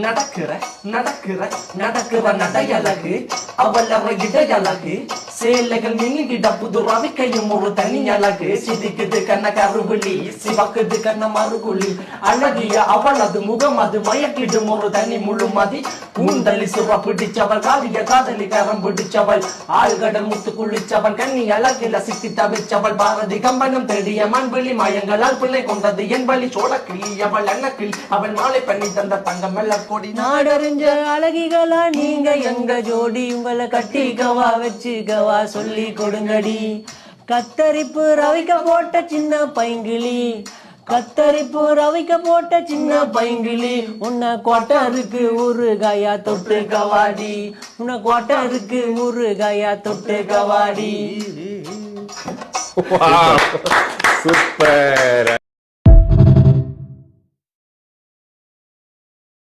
நடக்கிற நடக்கிற நடக்கிற நடையழகு அவள் அவ இடையழகு சேலைகள் மின்னிட புது ரவிக்கையும் ஒரு தனி அழகு சிரிக்குது கண்ண கருவிழி சிவக்குது கண்ண மறுகுழி அழகிய அவளது முகம் அது மயக்கிடும் ஒரு தனி முழுமதி கூந்தலி சுவ பிடிச்சவள் காவிய காதலி கரம் பிடிச்சவள் ஆழ்கடல் முத்து குளிச்சவள் கண்ணி அழகில சித்தி தவிச்சவள் பாரதி கம்பனும் தேடிய மண்வெளி மாயங்களால் பிள்ளை கொண்டது என் வழி சோழக்கிளி அவள் அண்ணக்கிளி அவள் மாலை பண்ணி தந்த தங்கம் வெள்ள கொடி நாடறிஞ்ச அழகிகளா நீங்க எங்க ஜோடி உங்களை கட்டிக்கவா வச்சுக்கவா சொல்லி கொடுங்கடி கத்தரிப்பு ரவிக்க போட்ட சின்ன பைங்கிளி கத்தரிப்பு ரவிக்க போட்ட சின்ன பைங்கிளி உன்னை கோட்டருக்கு ஊறுகாயா தொட்டு கவாடி உன்னை கோட்டருக்கு ஊறுகாயா தொட்டு கவாடி சூப்பர்.